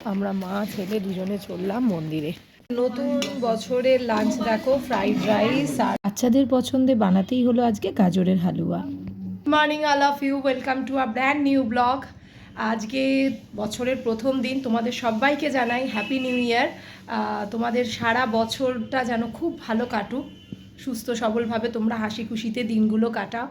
আমরা মা ছেলে দুজনে চললাম মন্দিরে। নতুন বছরের লাঞ্চ দেখো, ফ্রাইড রাইস আর বাচ্চাদের পছন্দে বানাতেই হলো আজকে গাজরের হালুয়া। Morning all of you, welcome to a brand new blog. আজকে বছরের প্রথম দিন, তোমাদের সবাইকে জানাই হ্যাপি নিউ ইয়ার। তোমাদের সারা বছরটা যেন খুব ভালো কাটুক, সুস্থ সবলভাবে তোমরা হাসি খুশিতে দিনগুলো কাটাও,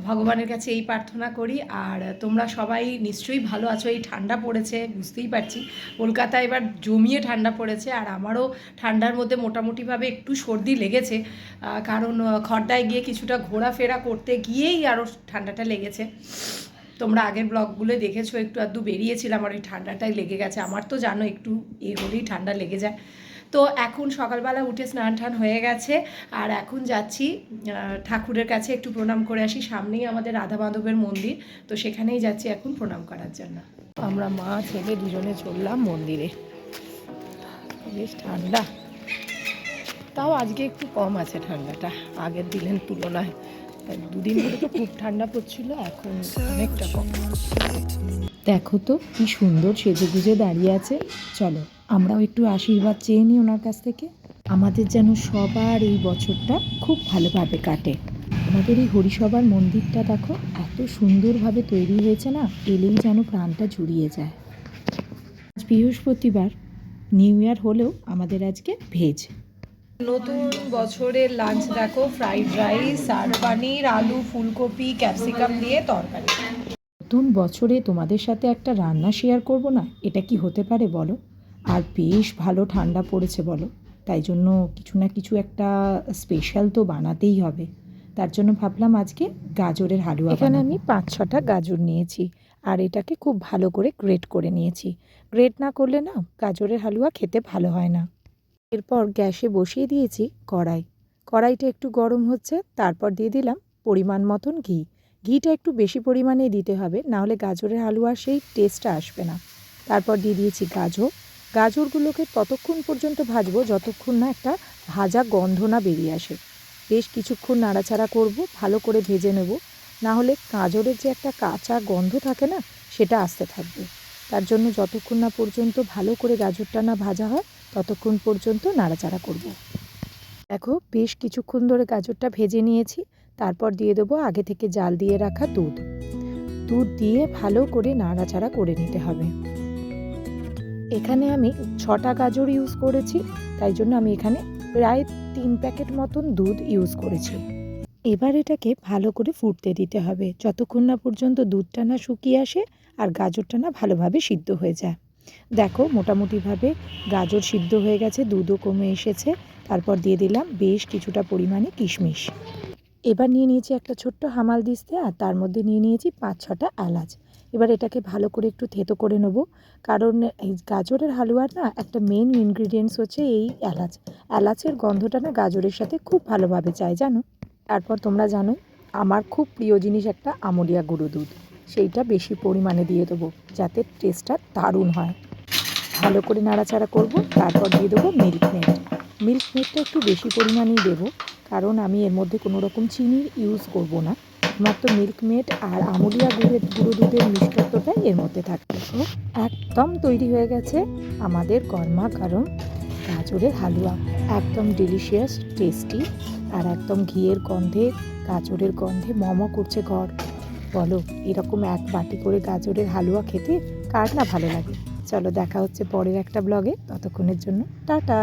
ভগবানের কাছে এই প্রার্থনা করি। আর তোমরা সবাই নিশ্চয়ই ভালো আছো। এই ঠান্ডা পড়েছে, বুঝতেই পারছি কলকাতায় এবার জমিয়ে ঠান্ডা পড়েছে, আর আমারও ঠান্ডার মধ্যে মোটামুটিভাবে একটু সর্দি লেগেছে, কারণ খড়দায় গিয়ে কিছুটা ঘোরাফেরা করতে গিয়েই আরও ঠান্ডাটা লেগেছে। তোমরা আগের ব্লগগুলো দেখেছো, একটু আধটু বেরিয়েছিলাম আর ওই ঠান্ডাটাই লেগে গেছে। আমার তো জানো একটু হলেই ঠান্ডা লেগে যায়। তো এখন সকালবেলা উঠে স্নান টান হয়ে গেছে, আর এখন যাচ্ছি ঠাকুরের কাছে একটু প্রণাম করে আসি। সামনেই আমাদের রাধা মাধবের মন্দির, তো সেখানেই যাচ্ছি এখন প্রণাম করার জন্য। আমরা মা ছেলে দুজনে চললাম মন্দিরে। বেশ ঠান্ডা, তাও আজকে একটু কম আছে ঠান্ডাটা আগের দিনের তুলনায়। দুদিন ধরে তো খুব ঠান্ডা পড়ছিল, এখন অনেকটা কম। দেখো তো কি সুন্দর সেজে গুজে দাঁড়িয়ে আছে। চলো আমরাও একটু আশীর্বাদ চেয়ে নিই ওনার কাছ থেকে। আমাদের যেন সবার এই বছরটা খুব ভালোভাবে কাটে। আমাদের এই হরিসভার মন্দিরটা দেখো এত সুন্দরভাবে তৈরি হয়েছে না, এলেই যেন প্রাণটা জুড়িয়ে যায়। আজ বৃহস্পতিবার, নিউ ইয়ার হলেও আমাদের আজকে ভেজ। নতুন বছরের লাঞ্চ দেখো, ফ্রাইড রাইস আর পনির, আলু, ফুলকপি, ক্যাপসিকাম দিয়ে তরকারি। নতুন বছরে তোমাদের সাথে একটা রান্না শেয়ার করব না, এটা কি হতে পারে বলো? আর বেশ ভালো ঠান্ডা পড়েছে বলো, তাই জন্য কিছু না কিছু একটা স্পেশাল তো বানাতেই হবে। তার জন্য ভাবলাম আজকে গাজরের হালুয়া। এখানে আমি 5-6টা গাজর নিয়েছি, আর এটাকে খুব ভালো করে গ্রেট করে নিয়েছি। গ্রেট না করলে না গাজরের হালুয়া খেতে ভালো হয় না। এরপর গ্যাসে বসিয়ে দিয়েছি কড়াই। কড়াইটা একটু গরম হচ্ছে, তারপর দিয়ে দিলাম পরিমাণ মতন ঘি। ঘিটা একটু বেশি পরিমাণেই দিতে হবে, নাহলে গাজরের হালুয়ার সেই টেস্টটা আসবে না। তারপর দিয়ে দিয়েছি গাজর। গাজরগুলোকে ততক্ষণ পর্যন্ত ভাজবো যতক্ষণ না একটা ভাজা গন্ধ না বেরিয়ে আসে। বেশ কিছুক্ষণ নাড়াচাড়া করব, ভালো করে ভেজে নেব, নাহলে গাজরের যে একটা কাঁচা গন্ধ থাকে না, সেটা আসতে থাকবে। তার জন্য যতক্ষণ না পর্যন্ত ভালো করে গাজরটা না ভাজা হয় ততক্ষণ পর্যন্ত নাড়াচাড়া করব। দেখো বেশ কিছুক্ষণ ধরে গাজরটা ভেজে নিয়েছি, তারপর দিয়ে দেবো আগে থেকে জাল দিয়ে রাখা দুধ। দুধ দিয়ে ভালো করে নাড়াচাড়া করে নিতে হবে। এখানে আমি 6টা গাজর ইউজ করেছি, তাই জন্য আমি এখানে প্রায় 3 প্যাকেট মতন দুধ ইউজ করেছি। এবার এটাকে ভালো করে ফুটতে দিতে হবে, যতক্ষণ না পর্যন্ত দুধটা না শুকিয়ে আসে আর গাজরটা না ভালোভাবে সিদ্ধ হয়ে যায়। দেখো মোটামুটিভাবে গাজর সিদ্ধ হয়ে গেছে, দুধও কমে এসেছে। তারপর দিয়ে দিলাম বেশ কিছুটা পরিমাণে কিশমিশ। এবার নিয়ে নিয়েছি একটা ছোট্ট হামালদিস্তে, আর তার মধ্যে নিয়ে নিয়েছি 5-6টা এলাচ। এবার এটাকে ভালো করে একটু থেতো করে নেব, কারণ এই গাজরের হালুয়ার না একটা মেন ইনগ্রিডিয়েন্টস হচ্ছে এই এলাচ। এলাচের গন্ধটা না গাজরের সাথে খুব ভালোভাবে যায় জানো। তারপর তোমরা জানো আমার খুব প্রিয় জিনিস একটা আমুলিয়া গুঁড়ো দুধ, সেইটা বেশি পরিমাণে দিয়ে দেবো যাতে টেস্টটা দারুণ হয়। ভালো করে নাড়াচাড়া করব, তারপর দিয়ে দেবো মিল্ক মেড। মিল্ক মেডটা একটু বেশি পরিমাণেই দেবো, কারণ আমি এর মধ্যে কোনো রকম চিনির ইউজ করব না, মাত্র মিল্ক মেড আর আমুলিয়া গুঁড়ো দুধের মিষ্টত্বটাই এর মধ্যে থাকবে। তো একদম তৈরি হয়ে গেছে আমাদের গরমা গরম গাজরের হালুয়া, একদম ডিলিশিয়াস টেস্টি, আর একদম ঘিয়ের গন্ধে গাজরের গন্ধে মম করছে ঘর। বলো এরকম এক বাটি করে গাজরের হালুয়া খেতে কার না ভালো লাগে। চলো দেখা হচ্ছে পরের একটা ব্লগে, ততক্ষণের জন্য টাটা।